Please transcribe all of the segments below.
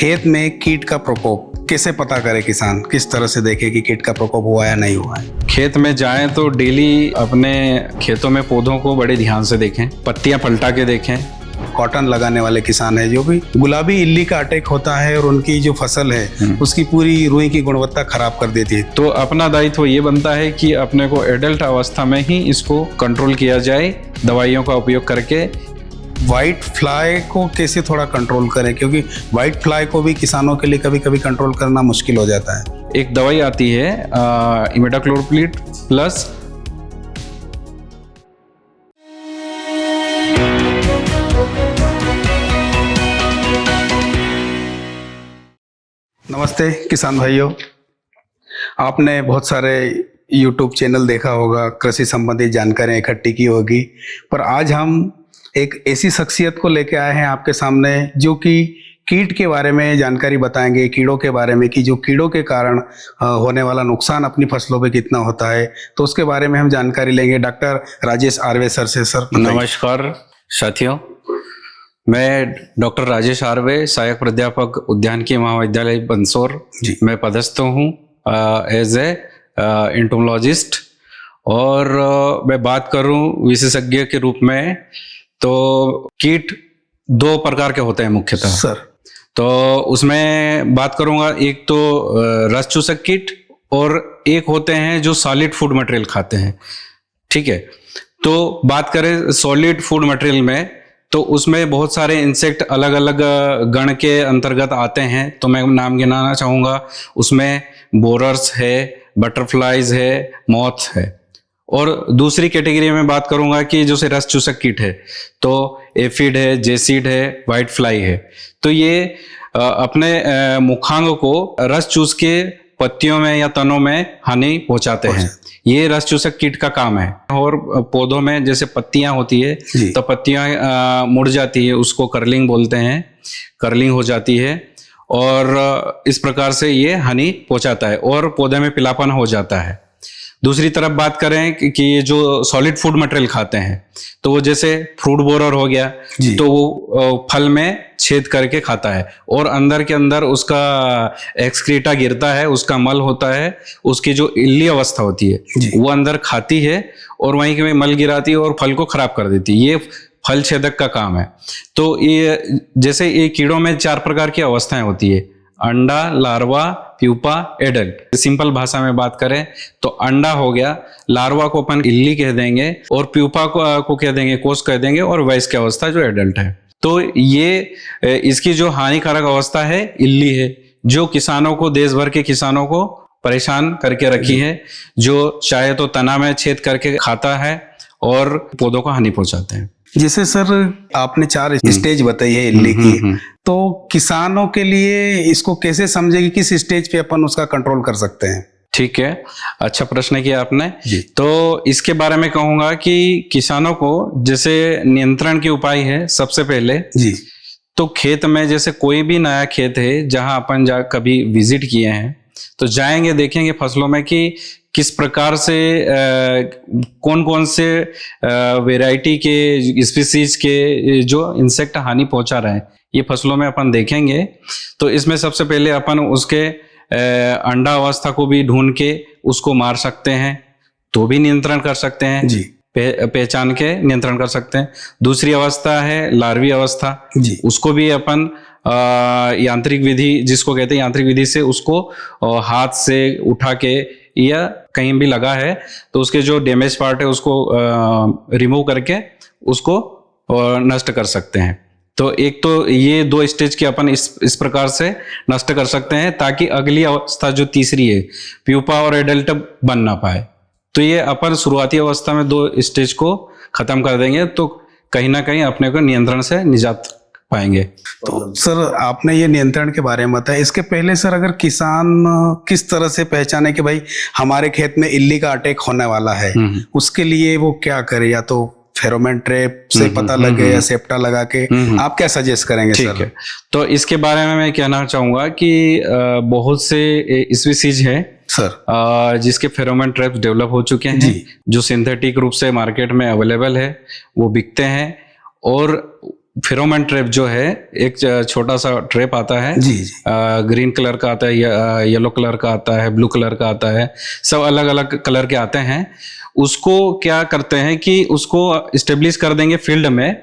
खेत में कीट का प्रकोप कैसे पता करे किसान, किस तरह से देखे कि कीट का प्रकोप हुआ या नहीं हुआ है? खेत में जाएं तो डेली अपने खेतों में पौधों को बड़े ध्यान से देखें, पत्तियां पलटा के देखें। कॉटन लगाने वाले किसान है जो भी गुलाबी इल्ली का अटैक होता है और उनकी जो फसल है उसकी पूरी रुई की गुणवत्ता खराब कर देती है, तो अपना दायित्व ये बनता है कि अपने को एडल्ट अवस्था में ही इसको कंट्रोल किया जाए दवाइयों का उपयोग करके। व्हाइट फ्लाई को कैसे थोड़ा कंट्रोल करें, क्योंकि व्हाइट फ्लाई को भी किसानों के लिए कभी कभी कंट्रोल करना मुश्किल हो जाता है। एक दवाई आती है इमिडाक्लोप्रिड प्लस। नमस्ते किसान भाइयों, आपने बहुत सारे YouTube चैनल देखा होगा, कृषि संबंधी जानकारियाँ इकट्ठी की होगी, पर आज हम एक ऐसी शख्सियत को लेके आए हैं आपके सामने जो कि कीट के बारे में जानकारी बताएंगे, कीड़ों के बारे में कि जो कीड़ों के कारण होने वाला नुकसान अपनी फसलों पे कितना होता है, तो उसके बारे में हम जानकारी लेंगे डॉक्टर राजेश आर्वे सर से। सर नमस्कार साथियों, मैं डॉक्टर राजेश आर्वे, सहायक प्राध्यापक उद्यानिकी महाविद्यालय बंसोर मैं पदस्थ हूँ एज ए एंटोमोलॉजिस्ट। और मैं बात करूँ विशेषज्ञ के रूप में तो कीट दो प्रकार के होते हैं मुख्यतः सर। तो उसमें बात करूंगा, एक तो रस चूसक कीट और एक होते हैं जो सॉलिड फूड मटेरियल खाते हैं। ठीक है, तो बात करें सॉलिड फूड मटेरियल में तो उसमें बहुत सारे इंसेक्ट अलग अलग गण के अंतर्गत आते हैं, तो मैं नाम गिनाना चाहूँगा। उसमें बोरर्स है, बटरफ्लाइज है, मॉथ है। और दूसरी कैटेगरी में बात करूंगा कि जैसे रस चूसक कीट है तो एफिड है, जेसीड है, व्हाइट फ्लाई है। तो ये अपने मुखांग को रस चूस के पत्तियों में या तनों में हानि पहुंचाते हैं। ये रस चूसक कीट का काम है। और पौधों में जैसे पत्तियां होती है तो पत्तियां मुड़ जाती है, उसको कर्लिंग बोलते हैं, कर्लिंग हो जाती है और इस प्रकार से ये हानि पहुंचाता है और पौधे में पीलापन हो जाता है। दूसरी तरफ बात करें कि ये जो सॉलिड फूड मटेरियल खाते हैं तो वो जैसे फ्रूट बोरर हो गया तो वो फल में छेद करके खाता है और अंदर के अंदर उसका एक्सक्रीटा गिरता है, उसका मल होता है, उसकी जो इल्ली अवस्था होती है वो अंदर खाती है और वहीं के मल गिराती है और फल को खराब कर देती है। ये फल छेदक का काम है। तो ये जैसे ये कीड़ों में 4 प्रकार की अवस्थाएं होती है, अंडा, लार्वा, प्यूपा, एडल्ट। सिंपल भाषा में बात करें तो अंडा हो गया, लार्वा को अपन इल्ली कह देंगे और प्यूपा को कह देंगे, कोष कह देंगे, और वयस्क अवस्था जो एडल्ट है। तो ये इसकी जो हानिकारक अवस्था है इल्ली है, जो किसानों को, देश भर के किसानों को परेशान करके रखी है, जो चाहे तो तना में छेद करके खाता है और पौधों को हानि पहुंचाते हैं। जैसे सर आपने 4 स्टेज बताई है इल्ली की, तो किसानों के लिए इसको कैसे समझे कि किस स्टेज पे अपन उसका कंट्रोल कर सकते हैं? ठीक है, अच्छा प्रश्न किया आपने। तो इसके बारे में कहूंगा कि किसानों को जैसे नियंत्रण के उपाय है, सबसे पहले तो खेत में जैसे कोई भी नया खेत है जहां अपन कभी विजिट किए हैं तो जाएंगे, देखेंगे फसलों में कि किस प्रकार से कौन कौन से वैरायटी के, स्पीसीज के जो इंसेक्ट हानि पहुंचा रहे हैं, ये फसलों में अपन देखेंगे। तो इसमें सबसे पहले अपन उसके अंडा अवस्था को भी ढूंढ के उसको मार सकते हैं, तो भी नियंत्रण कर सकते हैं, पहचान के नियंत्रण कर सकते हैं। दूसरी अवस्था है लार्वी अवस्था, उसको भी अपन यांत्रिक विधि, जिसको कहते हैं यांत्रिक विधि से उसको हाथ से उठा के या कहीं भी लगा है तो उसके जो डैमेज पार्ट है उसको रिमूव करके उसको नष्ट कर सकते हैं। तो एक तो ये 2 स्टेज के अपन इस प्रकार से नष्ट कर सकते हैं ताकि अगली अवस्था जो तीसरी है प्यूपा और एडल्ट बन ना पाए। तो ये अपन शुरुआती अवस्था में 2 स्टेज को खत्म कर देंगे तो कहीं ना कहीं अपने को नियंत्रण से निजात पाएंगे। तो सर आपने ये नियंत्रण के बारे में बताया, इसके पहले सर अगर किसान किस तरह से पहचाने कि भाई हमारे खेत में इल्ली का अटैक होने वाला है, उसके लिए वो क्या करे? या तो फेरोमोन ट्रैप से पता लगे या सेप्टा लगा के, आप क्या सजेस्ट करेंगे सर? ठीक है, तो इसके बारे में मैं कहना चाहूंगा कि बहुत से स्पीसीज है सर जिसके फेरोमोन ट्रैप्स डेवलप हो चुके हैं, जो सिंथेटिक रूप से मार्केट में अवेलेबल है, वो बिकते हैं और फेरोमोन ट्रैप जो है, एक छोटा सा ट्रैप आता है, जी जी ग्रीन कलर का आता है, येलो कलर का आता है, ब्लू कलर का आता है, सब अलग अलग कलर के आते हैं। उसको क्या करते हैं कि उसको स्टेब्लिश कर देंगे फील्ड में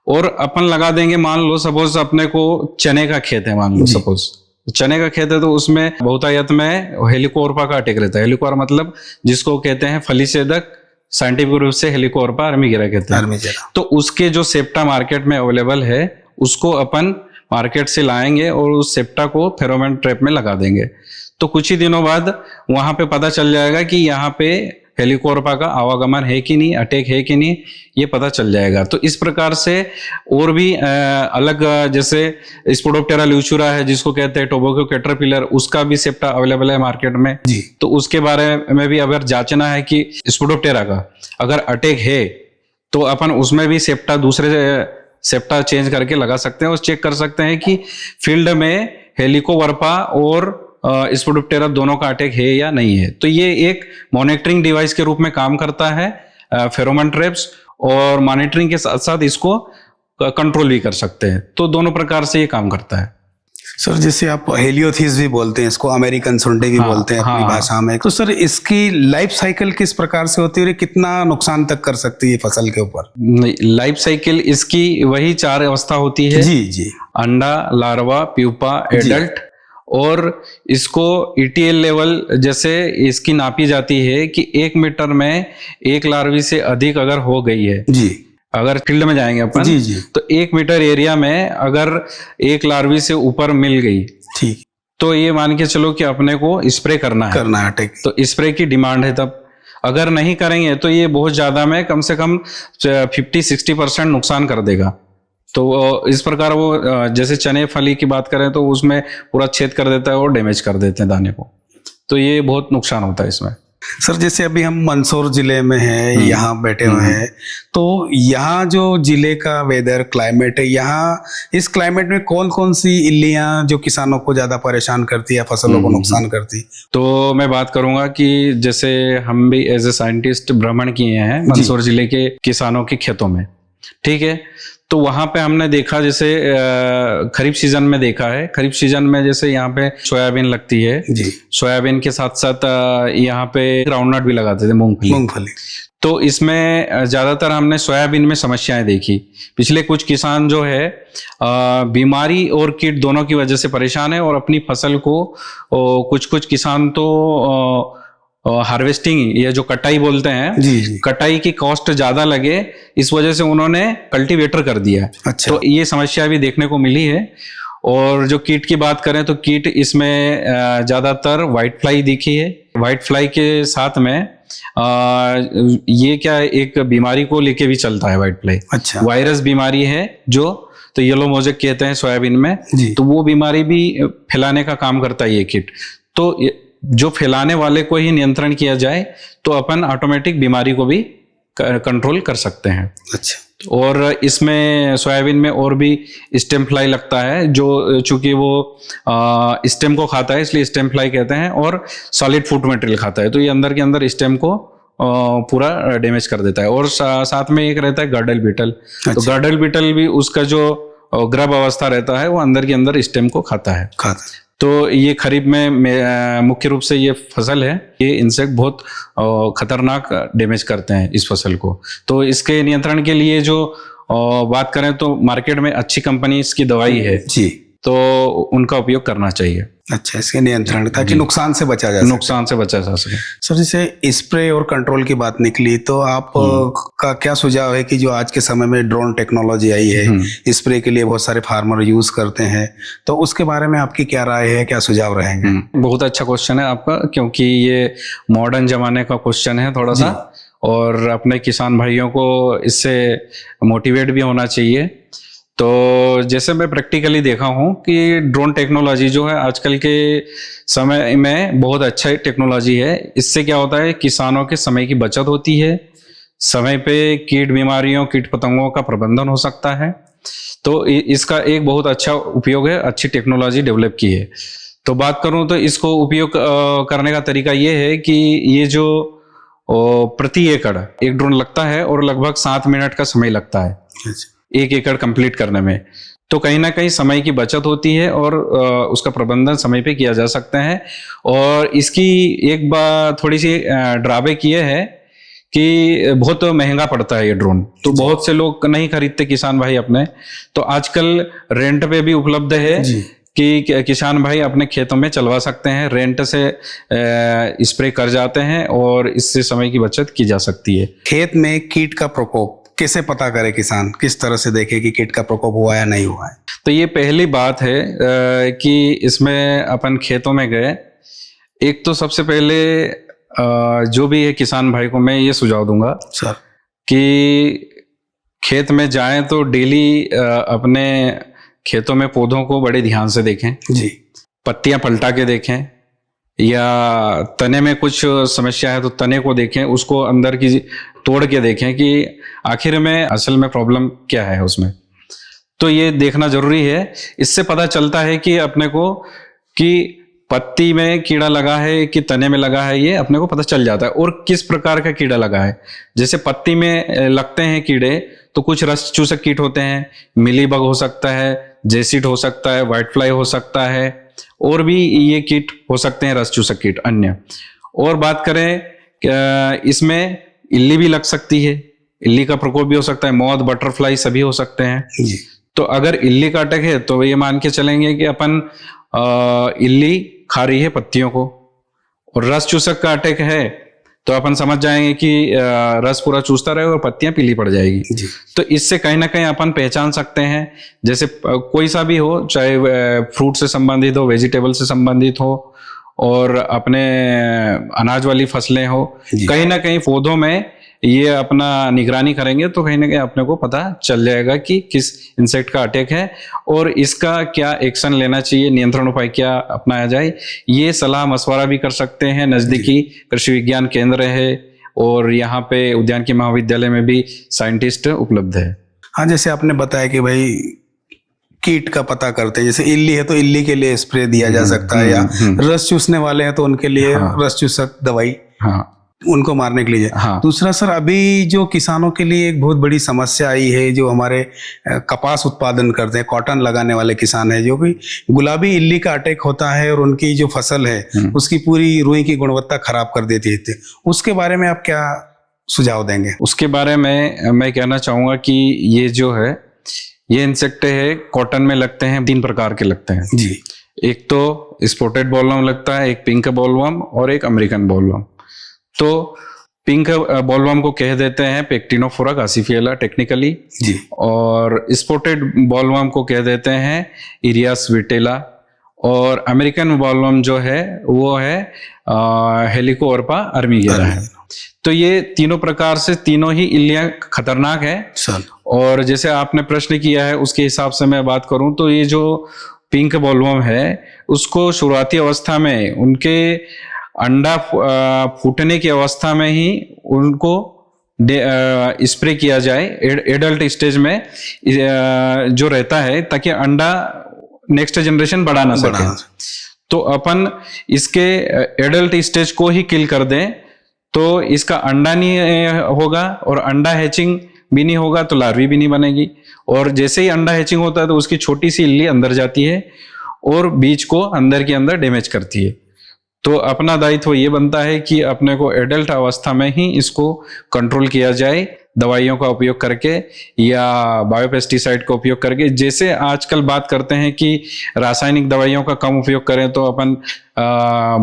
और अपन लगा देंगे। मान लो सपोज अपने को चने का खेत है, मान लो सपोज चने का खेत है, तो उसमें बहुतायत में हेलिकोवर्पा का अटैक रहता है। हेलिकोवर मतलब जिसको कहते हैं फलीछेदक, साइंटिफिक रूप से हेलिकोवर्पा अर्मीगेरा कहते हैं। तो उसके जो सेप्टा मार्केट में अवेलेबल है, उसको अपन मार्केट से लाएंगे और उस सेप्टा को फेरोमोन ट्रैप में लगा देंगे। तो कुछ ही दिनों बाद वहां पे पता चल जाएगा कि यहाँ पे हेलिकोवर्पा का आवागमन है कि नहीं, अटैक है कि नहीं, ये पता चल जाएगा। तो इस प्रकार से और भी अलग, जैसे स्पोडोप्टेरा ल्यूचुरा है जिसको कहते हैं टोबैको कैटरपिलर, उसका भी सेप्टा अवेलेबल है मार्केट में जी। तो उसके बारे में भी अगर जांचना है कि स्पोडोप्टेरा का अगर अटैक है तो अपन उसमें भी सेप्टा, दूसरे सेप्टा चेंज करके लगा सकते हैं और चेक कर सकते हैं कि फील्ड में हेलिकोवर्पा और स्पोडोप्टेरा दोनों का अटैक है या नहीं है। तो ये एक मॉनिटरिंग डिवाइस के रूप में काम करता है फेरोमोन ट्रैप्स, और मॉनिटरिंग के साथ साथ इसको कंट्रोल भी कर सकते हैं। तो दोनों प्रकार से ये काम करता है। सर जैसे आप हेलियोथिस भी बोलते हैं इसको, अमेरिकन सुंडी भी बोलते हैं अपनी भाषा में, तो सर इसकी लाइफ साइकिल किस प्रकार से होती है और कितना नुकसान तक कर सकती है फसल के ऊपर? लाइफ साइकिल इसकी वही 4 अवस्था होती है। जी जी। अंडा, लार्वा, प्यूपा, एडल्ट। और इसको ETL लेवल जैसे इसकी नापी जाती है कि 1 मीटर में 1 लार्वी से अधिक अगर हो गई है, जी, अगर फील्ड में जाएंगे अपन, जी जी, तो 1 मीटर एरिया में अगर 1 लार्वी से ऊपर मिल गई, ठीक, तो ये मान के चलो कि अपने को स्प्रे करना है अटैक। तो स्प्रे की डिमांड है तब। अगर नहीं करेंगे तो ये बहुत ज्यादा में कम से कम 50-60% नुकसान कर देगा। तो इस प्रकार वो जैसे चने फली की बात करें तो उसमें पूरा छेद कर देता है और डैमेज कर देते हैं दाने को। तो ये बहुत नुकसान होता है इसमें। सर जैसे अभी हम मंदसौर जिले में हैं, यहाँ बैठे हुए हैं, तो यहाँ जो जिले का वेदर क्लाइमेट है, यहाँ इस क्लाइमेट में कौन कौन सी इल्लियाँ जो किसानों को ज्यादा परेशान करती है, फसलों को नुकसान करती? तो मैं बात करूंगा कि जैसे हम भी एज ए साइंटिस्ट भ्रमण किए हैं मंदसौर जिले के किसानों के खेतों में, ठीक है। तो वहां पे हमने देखा, जैसे खरीफ सीजन में देखा है, खरीफ सीजन में जैसे यहाँ पे सोयाबीन लगती है जी। सोयाबीन के साथ साथ यहाँ पे ग्राउंडनट भी लगाते थे, मूंगफली। तो इसमें ज्यादातर हमने सोयाबीन में समस्याएं देखी। पिछले कुछ किसान जो है बीमारी और कीट दोनों की वजह से परेशान है और अपनी फसल को कुछ किसान तो हार्वेस्टिंग, ये जो कटाई बोलते हैं, जी। कटाई की कॉस्ट ज्यादा लगे इस वजह से उन्होंने कल्टीवेटर कर दिया। अच्छा। तो ये समस्या भी देखने को मिली है। और जो कीट की बात करें तो कीट इसमें ज्यादातर व्हाइट फ्लाई दिखी है। व्हाइट फ्लाई के साथ में ये क्या एक बीमारी को लेके भी चलता है व्हाइट फ्लाई। अच्छा। वायरस बीमारी है जो, तो येलो मोजेक कहते हैं सोयाबीन में, तो वो बीमारी भी फैलाने का काम करता है ये कीट। तो जो फैलाने वाले को ही नियंत्रण किया जाए तो अपन ऑटोमेटिक बीमारी को भी कंट्रोल कर सकते हैं। अच्छा। और इसमें सोयाबीन में और भी स्टेम फ्लाई लगता है, जो चूंकि वो स्टेम को खाता है इसलिए स्टेम फ्लाई कहते हैं, और सॉलिड फूड मटेरियल खाता है, तो ये अंदर के अंदर स्टेम को पूरा डैमेज कर देता है। और साथ में एक रहता है गर्डल बीटल। अच्छा। तो गर्डल बीटल भी उसका जो ग्रब अवस्था रहता है वो अंदर के अंदर स्टेम को खाता है। तो ये खरीफ में मुख्य रूप से ये फसल है, ये इंसेक्ट बहुत खतरनाक डैमेज करते हैं इस फसल को। तो इसके नियंत्रण के लिए जो बात करें तो मार्केट में अच्छी कंपनीज की दवाई है जी, तो उनका उपयोग करना चाहिए। अच्छा, इसके नियंत्रण ताकि नुकसान से बचा जा सके। सर जैसे स्प्रे और कंट्रोल की बात निकली, तो आप का क्या सुझाव है कि जो आज के समय में ड्रोन टेक्नोलॉजी आई है, स्प्रे के लिए बहुत सारे फार्मर यूज करते हैं, तो उसके बारे में आपकी क्या राय है, क्या सुझाव रहेंगे? बहुत अच्छा क्वेश्चन है आपका, क्योंकि ये मॉडर्न जमाने का क्वेश्चन है थोड़ा सा, और अपने किसान भाइयों को इससे मोटिवेट भी होना चाहिए। तो जैसे मैं प्रैक्टिकली देखा हूं कि ड्रोन टेक्नोलॉजी जो है आजकल के समय में बहुत अच्छा टेक्नोलॉजी है। इससे क्या होता है, किसानों के समय की बचत होती है, समय पे कीट बीमारियों, कीट पतंगों का प्रबंधन हो सकता है। तो इसका एक बहुत अच्छा उपयोग है, अच्छी टेक्नोलॉजी डेवलप की है। तो बात करूं तो इसको उपयोग करने का तरीका ये है कि ये जो प्रति एकड़ एक ड्रोन लगता है और लगभग 7 मिनट का समय लगता है। 1 एकड़ कंप्लीट करने में। तो कहीं ना कहीं समय की बचत होती है और उसका प्रबंधन समय पे किया जा सकता है। और इसकी एक बार थोड़ी सी ड्रॉबैक ये है कि बहुत महंगा पड़ता है ये ड्रोन, तो बहुत से लोग नहीं खरीदते किसान भाई अपने। तो आजकल रेंट पे भी उपलब्ध है कि किसान भाई अपने खेतों में चलवा सकते हैं, रेंट से स्प्रे कर जाते हैं और इससे समय की बचत की जा सकती है। खेत में कीट का प्रकोप कैसे पता करे किसान, किस तरह से देखे कि कीट का प्रकोप हुआ या नहीं हुआ है? तो ये पहली बात है कि इसमें अपन खेतों में गए, एक तो सबसे पहले जो भी है किसान भाई को मैं ये सुझाव दूंगा सर कि खेत में जाएं तो डेली अपने खेतों में पौधों को बड़े ध्यान से देखें जी, पत्तियां पलटा के देखें, या तने में कुछ समस्या है तो तने को देखें, उसको अंदर की तोड़ के देखें कि आखिर में असल में प्रॉब्लम क्या है उसमें। तो ये देखना जरूरी है। इससे पता चलता है कि अपने को कि पत्ती में कीड़ा लगा है कि तने में लगा है, ये अपने को पता चल जाता है। और किस प्रकार का कीड़ा लगा है, जैसे पत्ती में लगते हैं कीड़े तो कुछ रस चूसक कीट होते हैं, मिलीबग हो सकता है, जेसिड हो सकता है, व्हाइट फ्लाई हो सकता है, और भी ये कीट हो सकते हैं रस चूसक कीट अन्य। और बात करें इसमें इल्ली भी लग सकती है, इल्ली का प्रकोप भी हो सकता है, मॉथ बटरफ्लाई सभी हो सकते हैं जी। तो अगर इल्ली का अटैक है तो ये मान के चलेंगे कि अपन इल्ली खा रही है पत्तियों को, और रस चूसक का अटैक है तो अपन समझ जाएंगे कि रस पूरा चूसता रहेगा और पत्तियां पीली पड़ जाएगी जी। तो इससे कहीं ना कहीं अपन पहचान सकते हैं, जैसे कोई सा भी हो, चाहे फ्रूट से संबंधित हो, वेजिटेबल से संबंधित हो, और अपने अनाज वाली फसलें हो, कहीं ना कहीं पौधों में ये अपना निगरानी करेंगे तो कहीं ना कहीं अपने को पता चल जाएगा कि किस इंसेक्ट का अटैक है और इसका क्या एक्शन लेना चाहिए, नियंत्रण उपाय क्या अपनाया जाए। ये सलाह मशवरा भी कर सकते हैं। नजदीकी कृषि विज्ञान केंद्र है और यहाँ पे उद्यान की महाविद्यालय में भी साइंटिस्ट उपलब्ध है। हाँ, जैसे आपने बताया कि भाई कीट का पता करते हैं, जैसे इल्ली है तो इल्ली के लिए स्प्रे दिया जा सकता है, या रस चूसने वाले हैं तो उनके लिए रस चूसक दवाई उनको मारने के लिए। दूसरा सर, अभी जो किसानों के लिए एक बहुत बड़ी समस्या आई है, जो हमारे कपास उत्पादन करते हैं, कॉटन लगाने वाले किसान है, जो कि गुलाबी इल्ली का अटैक होता है और उनकी जो फसल है उसकी पूरी रुई की गुणवत्ता खराब कर देती है। उसके बारे में आप क्या सुझाव देंगे? उसके बारे में मैं कहना चाहूंगा कि ये जो है ये इंसेक्ट है, कॉटन में लगते हैं, 3 प्रकार के लगते हैं जी। एक तो स्पॉटेड बॉलवर्म लगता है, एक पिंक बॉलवर्म और एक अमेरिकन बॉलवर्म। तो पिंक बॉलवर्म को कह देते हैं पेक्टिनोफोरा गासिफिएला टेक्निकली जी, और स्पॉटेड बॉलवर्म को कह देते हैं इरियास विटेला, और अमेरिकन बॉलवर्म जो है वो है हेलिकोअर्पा अर्मिगेरा है। तो ये तीनों प्रकार से तीनों ही इल्लियां खतरनाक है सर। और जैसे आपने प्रश्न किया है उसके हिसाब से मैं बात करूं तो ये जो पिंक बॉलवर्म है उसको शुरुआती अवस्था में उनके अंडा फूटने की अवस्था में ही उनको स्प्रे किया जाए एडल्ट स्टेज में जो रहता है, ताकि अंडा नेक्स्ट जनरेशन बढ़ा ना सके। तो अपन इसके एडल्ट स्टेज को ही किल कर दें तो इसका अंडा नहीं होगा और अंडा हैचिंग भी नहीं होगा तो लार्वी भी नहीं बनेगी, और जैसे ही अंडा हैचिंग होता है तो उसकी छोटी सी इल्ली अंदर जाती है और बीज को अंदर के अंदर डैमेज करती है। तो अपना दायित्व ये बनता है कि अपने को एडल्ट अवस्था में ही इसको कंट्रोल किया जाए, दवाइयों का उपयोग करके या बायोपेस्टिसाइड का उपयोग करके। जैसे आजकल बात करते हैं कि रासायनिक दवाइयों का कम उपयोग करें तो अपन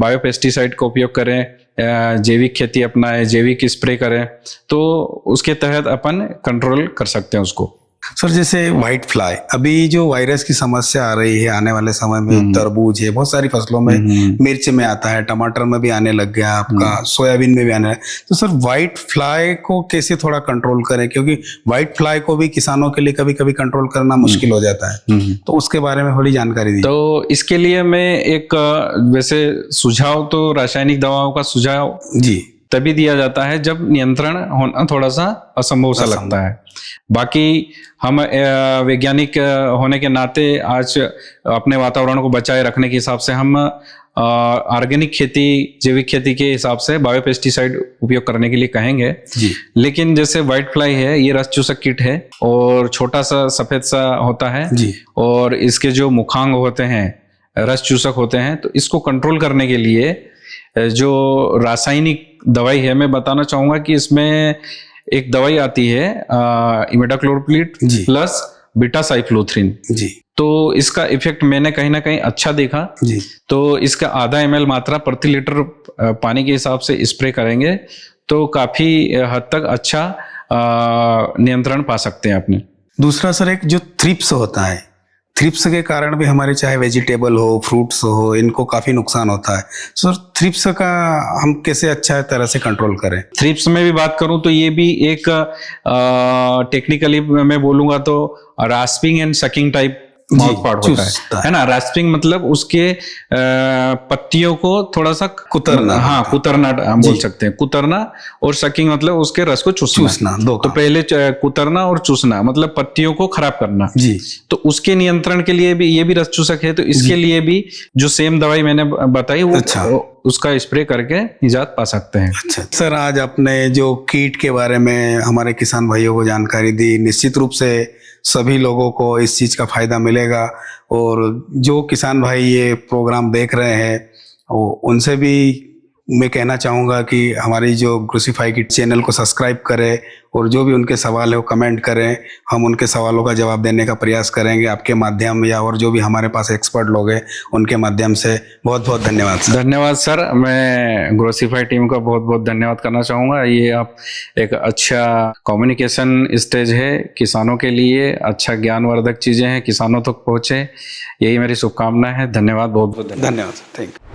बायोपेस्टिसाइड का उपयोग करें, जैविक खेती अपनाएं, जैविक स्प्रे करें, तो उसके तहत अपन कंट्रोल कर सकते हैं उसको। सर, जैसे व्हाइट फ्लाई, अभी जो वायरस की समस्या आ रही है आने वाले समय में, तरबूज है, बहुत सारी फसलों में, मिर्च में आता है, टमाटर में भी आने लग गया, आपका सोयाबीन में भी आने लगा। तो सर व्हाइट फ्लाई को कैसे थोड़ा कंट्रोल करें, क्योंकि व्हाइट फ्लाई को भी किसानों के लिए कभी कभी कंट्रोल करना मुश्किल हो जाता है, तो उसके बारे में थोड़ी जानकारी दीजिए। तो इसके लिए मैं एक वैसे सुझाव तो रासायनिक दवाओं का सुझाव जी तभी दिया जाता है जब नियंत्रण होना थोड़ा सा असंभव सा लगता है। बाकी हम वैज्ञानिक होने के नाते आज अपने वातावरण को बचाए रखने के हिसाब से हम ऑर्गेनिक खेती, जैविक खेती के हिसाब से बायोपेस्टिसाइड उपयोग करने के लिए कहेंगे। जी। लेकिन जैसे व्हाइट फ्लाई है, ये रस चूसक कीट है और छोटा सा सफेद सा होता है जी। और इसके जो मुखांग होते हैं, रस चूसक होते हैं, तो इसको कंट्रोल करने के लिए जो रासायनिक दवाई है, मैं बताना चाहूंगा कि इसमें एक दवाई आती है इमिडाक्लोप्रिड जी। Plus beta cyfluthrin. जी। तो इसका इफेक्ट मैंने कहीं ना कहीं अच्छा देखा। जी। तो इसका आधा ml मात्रा प्रति लीटर पानी के हिसाब से स्प्रे करेंगे तो काफी हद तक अच्छा नियंत्रण पा सकते हैं अपने। दूसरा सर, एक जो थ्रिप्स होता है, थ्रिप्स के कारण भी हमारे चाहे वेजिटेबल हो, फ्रूट्स हो, इनको काफी नुकसान होता है। सर, थ्रिप्स का हम कैसे अच्छा तरह से कंट्रोल करें? थ्रिप्स में भी बात करूं तो ये भी एक टेक्निकली मैं बोलूंगा तो rasping and sucking type mouth part होता है ना। रास्पिंग मतलब उसके पत्तियों को थोड़ा सा कुतरना। हाँ, कुतरना हम बोल सकते हैं, कुतरना। और सकिंग मतलब उसके रस को चूसना। दो तो पहले कुतरना और चूसना मतलब पत्तियों को खराब करना। जी। तो उसके नियंत्रण के लिए भी ये भी रस चूसक है, तो इसके लिए भी जो सेम दवाई मैंने बताई वो उसका स्प्रे करके निजात पा सकते हैं। अच्छा सर, आज आपने जो कीट के बारे में हमारे किसान भाइयों को जानकारी दी, निश्चित रूप से सभी लोगों को इस चीज़ का फायदा मिलेगा। और जो किसान भाई ये प्रोग्राम देख रहे हैं उनसे भी मैं कहना चाहूँगा कि हमारी जो कृषिफाई की चैनल को सब्सक्राइब करें और जो भी उनके सवाल है वो कमेंट करें। हम उनके सवालों का जवाब देने का प्रयास करेंगे आपके माध्यम या और जो भी हमारे पास एक्सपर्ट लोग हैं उनके माध्यम से। बहुत बहुत धन्यवाद सर। धन्यवाद सर, मैं ग्रोसीफाई टीम का बहुत बहुत धन्यवाद करना चाहूँगा। ये आप एक अच्छा कम्युनिकेशन स्टेज है किसानों के लिए, अच्छा ज्ञानवर्धक चीज़ें हैं, किसानों तक पहुँचे, यही मेरी शुभकामना है। धन्यवाद, बहुत बहुत धन्यवाद सर। Thank you.